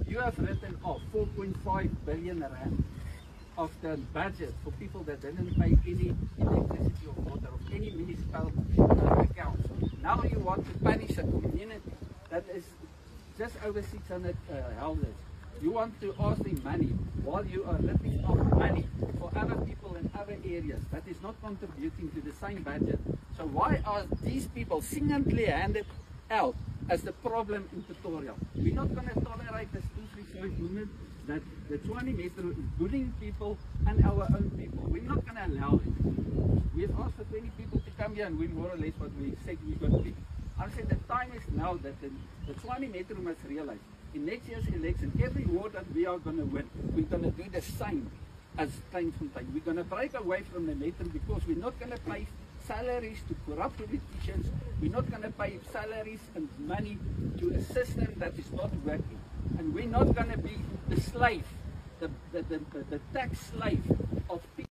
You have written off 4.5 billion rand of the budget for people that didn't pay any electricity or water of any municipal accounts. Now you want to punish a community that is just over 600 houses. You want to ask them money while you are ripping off money for other people in other areas that is not contributing to the same budget. So why are these people singly handed out as the problem in Pretoria? We're not going to tolerate this 235 movement that the Tshwane Metro is bullying people and our own people. We're not going to allow it. We've asked for 20 people to come here and we're more or less what we said we're going to be. I said the time is now that the Tshwane Metro must realize in next year's election, every ward that we are going to win, we're going to do the same as Kleinfontein. We're going to break away from the Metro because we're not going to pay salaries to corrupt politicians. We're not going to pay salaries and money to a system that is not working. And we're not going to be the slave, the tax slave of